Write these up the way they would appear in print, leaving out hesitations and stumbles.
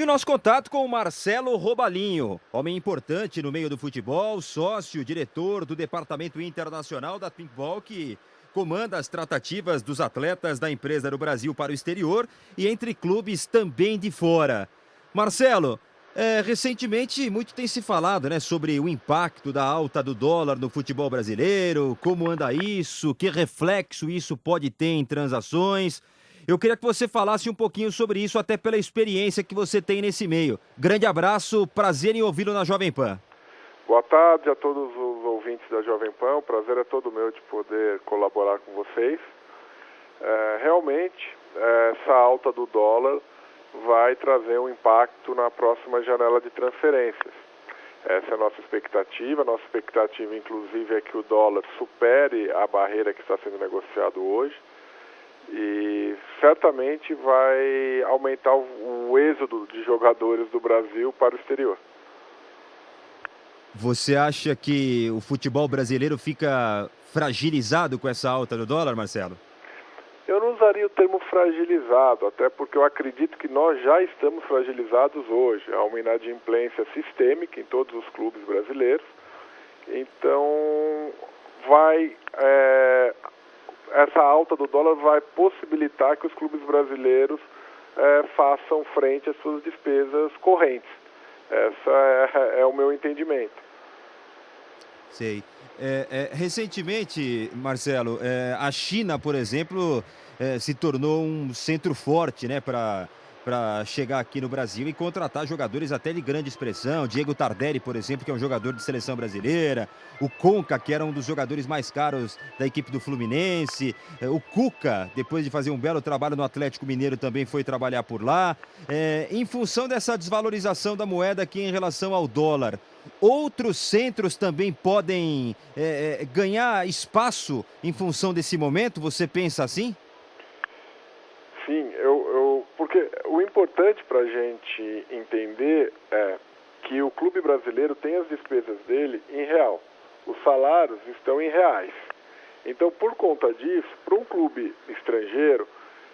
E o nosso contato com o Marcelo Robalinho, homem importante no meio do futebol, sócio, diretor do Departamento Internacional da Thinkball, que comanda as tratativas dos atletas da empresa do Brasil para o exterior e entre clubes também de fora. Marcelo, recentemente muito tem se falado, né, sobre o impacto da alta do dólar no futebol brasileiro, como anda isso, que reflexo isso pode ter em transações. Eu queria que você falasse um pouquinho sobre isso, até pela experiência que você tem nesse meio. Grande abraço, prazer em ouvi-lo na Jovem Pan. Boa tarde a todos os ouvintes da Jovem Pan, o prazer é todo meu de poder colaborar com vocês. Realmente, essa alta do dólar vai trazer um impacto na próxima janela de transferências. Essa é a nossa expectativa inclusive é que o dólar supere a barreira que está sendo negociado hoje e certamente vai aumentar o êxodo de jogadores do Brasil para o exterior. Você acha que o futebol brasileiro fica fragilizado com essa alta do dólar, Marcelo? Eu não usaria o termo fragilizado, até porque eu acredito que nós já estamos fragilizados hoje. Há uma inadimplência sistêmica em todos os clubes brasileiros. Então, essa alta do dólar vai possibilitar que os clubes brasileiros façam frente às suas despesas correntes. Essa é o meu entendimento. Sei. Recentemente, Marcelo, a China, por exemplo, se tornou um centro forte, né, para chegar aqui no Brasil e contratar jogadores até de grande expressão. Diego Tardelli, por exemplo, que é um jogador de seleção brasileira. O Conca, que era um dos jogadores mais caros da equipe do Fluminense. O Cuca, depois de fazer um belo trabalho no Atlético Mineiro, também foi trabalhar por lá. Em função dessa desvalorização da moeda aqui em relação ao dólar, outros centros também podem ganhar espaço em função desse momento? Você pensa assim? Sim, porque o importante para a gente entender é que o clube brasileiro tem as despesas dele em real. Os salários estão em reais. Então, por conta disso, para um clube estrangeiro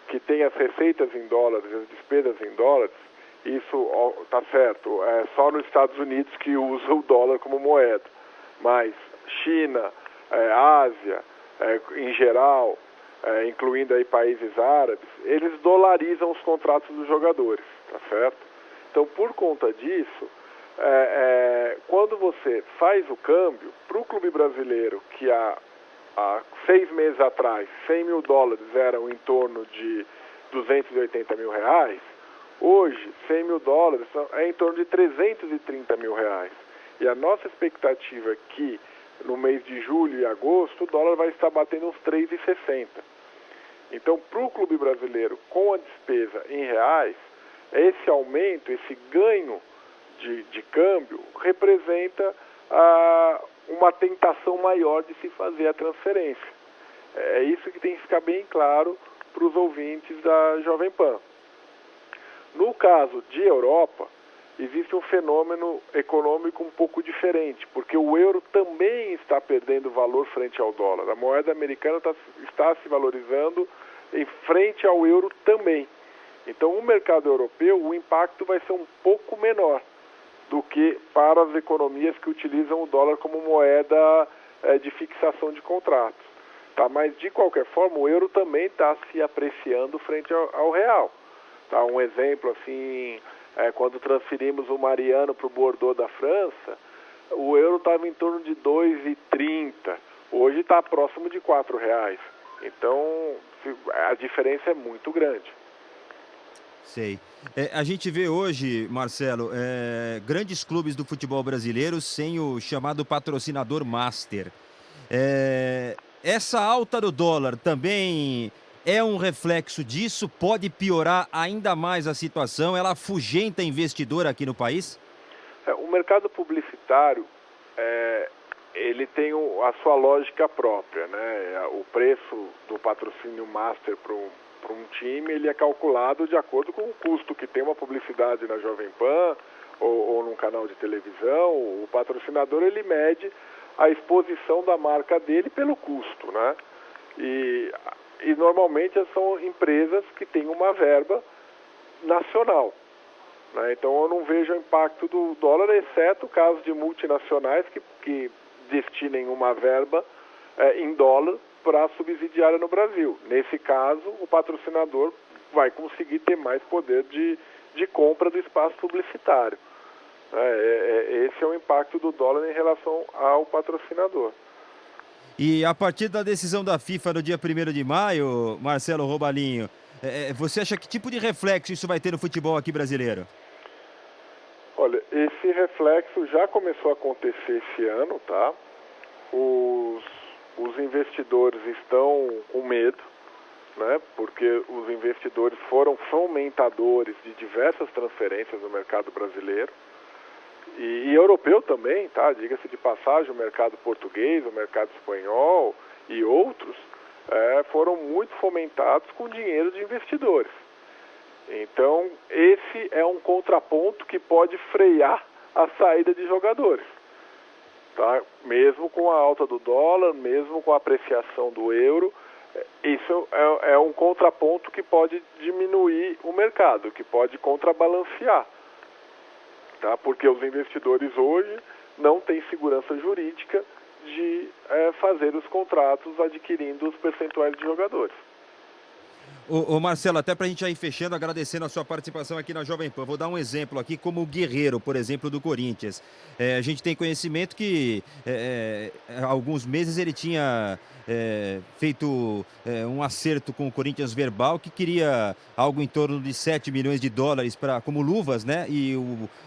que tem as receitas em dólares e as despesas em dólares, isso está certo, é só nos Estados Unidos que usa o dólar como moeda. Mas China, Ásia, em geral, incluindo aí países árabes, eles dolarizam os contratos dos jogadores, tá certo? Então, por conta disso, quando você faz o câmbio, para o clube brasileiro, que há 6 meses atrás, 100 mil dólares eram em torno de 280 mil reais, hoje, 100 mil dólares é em torno de 330 mil reais. E a nossa expectativa é que no mês de julho e agosto, o dólar vai estar batendo uns 3,60. Então, para o clube brasileiro, com a despesa em reais, esse aumento, esse ganho de câmbio, representa uma tentação maior de se fazer a transferência. É isso que tem que ficar bem claro para os ouvintes da Jovem Pan. No caso de Europa, existe um fenômeno econômico um pouco diferente, porque o euro também está perdendo valor frente ao dólar. A moeda americana está se valorizando em frente ao euro também. Então, o mercado europeu, o impacto vai ser um pouco menor do que para as economias que utilizam o dólar como moeda de fixação de contratos. Tá? Mas, de qualquer forma, o euro também está se apreciando frente ao real. Tá? Um exemplo, assim, quando transferimos o Mariano para o Bordeaux da França, o euro estava em torno de 2,30. Hoje está próximo de R$ 4. Então, a diferença é muito grande. Sei. A gente vê hoje, Marcelo, grandes clubes do futebol brasileiro sem o chamado patrocinador master. Essa alta do dólar também é um reflexo disso? Pode piorar ainda mais a situação? Ela afugenta investidor aqui no país? O mercado publicitário, ele tem a sua lógica própria, né? O preço do patrocínio master para um time, ele é calculado de acordo com o custo que tem uma publicidade na Jovem Pan ou num canal de televisão. O patrocinador, ele mede a exposição da marca dele pelo custo, né? E normalmente são empresas que têm uma verba nacional. né? Então eu não vejo o impacto do dólar, exceto o caso de multinacionais que destinem uma verba em dólar para subsidiária no Brasil. Nesse caso, o patrocinador vai conseguir ter mais poder de compra do espaço publicitário. Esse é o impacto do dólar em relação ao patrocinador. E a partir da decisão da FIFA no dia 1º de maio, Marcelo Robalinho, você acha que tipo de reflexo isso vai ter no futebol aqui brasileiro? Olha, esse reflexo já começou a acontecer esse ano, tá? Os investidores estão com medo, né? Porque os investidores foram fomentadores de diversas transferências no mercado brasileiro e europeu também, tá? Diga-se de passagem, o mercado português, o mercado espanhol e outros foram muito fomentados com dinheiro de investidores. Então, esse é um contraponto que pode frear a saída de jogadores, tá? Mesmo com a alta do dólar, mesmo com a apreciação do euro, isso é um contraponto que pode diminuir o mercado, que pode contrabalancear, tá? Porque os investidores hoje não têm segurança jurídica de fazer os contratos adquirindo os percentuais de jogadores. Ô Marcelo, até pra gente já ir fechando, agradecendo a sua participação aqui na Jovem Pan. Vou dar um exemplo aqui, como o Guerreiro, por exemplo, do Corinthians. A gente tem conhecimento que há alguns meses ele tinha feito um acerto com o Corinthians verbal, que queria algo em torno de 7 milhões de dólares como luvas, né? E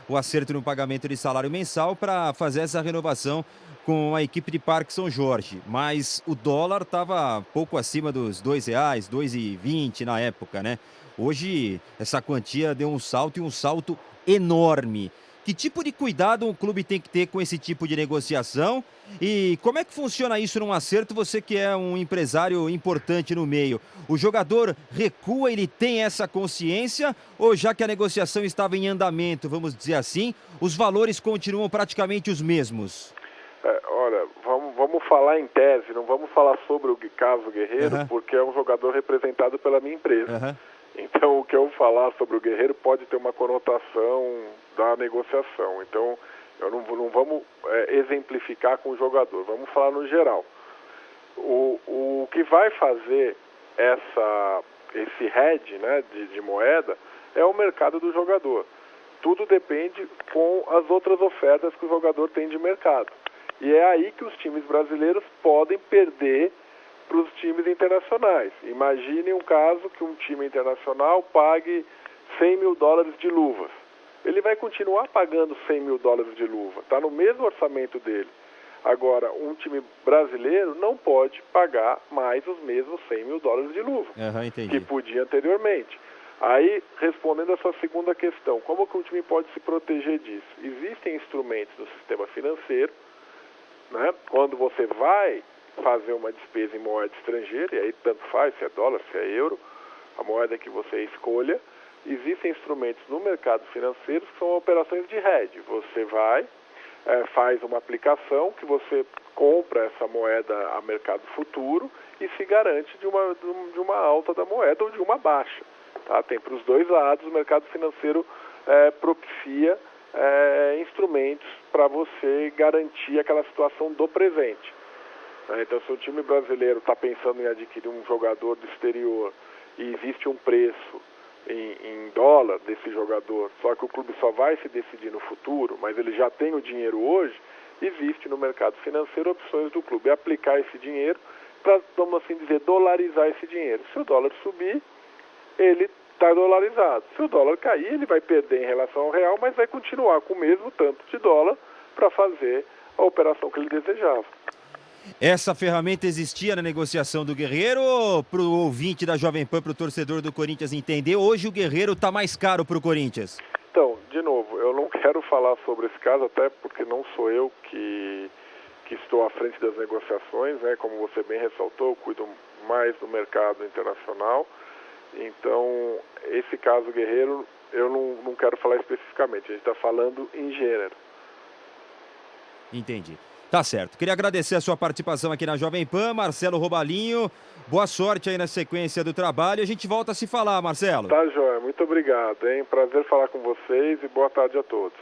o acerto no pagamento de salário mensal para fazer essa renovação com a equipe de Parque São Jorge, mas o dólar estava pouco acima dos R$ 2, 2,20 na época, né? Hoje essa quantia deu um salto e um salto enorme. Que tipo de cuidado um clube tem que ter com esse tipo de negociação? E como é que funciona isso num acerto, você que é um empresário importante no meio? O jogador recua, ele tem essa consciência? Ou já que a negociação estava em andamento, vamos dizer assim, os valores continuam praticamente os mesmos? Olha, vamos falar em tese, não vamos falar sobre o caso Guerreiro, porque é um jogador representado pela minha empresa. Então, o que eu falar sobre o Guerreiro pode ter uma conotação da negociação. Então, não vamos exemplificar com o jogador, vamos falar no geral. O que vai fazer esse hedge, né, de moeda é o mercado do jogador. Tudo depende com as outras ofertas que o jogador tem de mercado. E é aí que os times brasileiros podem perder para os times internacionais. Imagine um caso que um time internacional pague 100 mil dólares de luvas. Ele vai continuar pagando 100 mil dólares de luva, está no mesmo orçamento dele. Agora, um time brasileiro não pode pagar mais os mesmos 100 mil dólares de luva, que podia anteriormente. Aí, respondendo a sua segunda questão, como que um time pode se proteger disso? Existem instrumentos do sistema financeiro, né? Quando você vai fazer uma despesa em moeda estrangeira, e aí tanto faz se é dólar, se é euro, a moeda que você escolha, existem instrumentos no mercado financeiro que são operações de hedge. Você vai, faz uma aplicação que você compra essa moeda a mercado futuro e se garante de uma alta da moeda ou de uma baixa. Tá? Tem para os dois lados, o mercado financeiro propicia instrumentos para você garantir aquela situação do presente. Então, se o time brasileiro está pensando em adquirir um jogador do exterior e existe um preço em dólar desse jogador, só que o clube só vai se decidir no futuro, mas ele já tem o dinheiro hoje, existe no mercado financeiro opções do clube aplicar esse dinheiro para, vamos assim dizer, dolarizar esse dinheiro. Se o dólar subir, ele está dolarizado. Se o dólar cair, ele vai perder em relação ao real, mas vai continuar com o mesmo tanto de dólar para fazer a operação que ele desejava. Essa ferramenta existia na negociação do Guerreiro, ou para o ouvinte da Jovem Pan, para o torcedor do Corinthians entender, hoje o Guerreiro está mais caro para o Corinthians? Então, de novo, eu não quero falar sobre esse caso, até porque não sou eu que estou à frente das negociações, né? Como você bem ressaltou, eu cuido mais do mercado internacional. Então, esse caso Guerreiro, eu não quero falar especificamente, a gente está falando em gênero. Entendi. Tá certo. Queria agradecer a sua participação aqui na Jovem Pan, Marcelo Robalinho. Boa sorte aí na sequência do trabalho. A gente volta a se falar, Marcelo. Tá, joia. Muito obrigado, hein? Prazer falar com vocês e boa tarde a todos.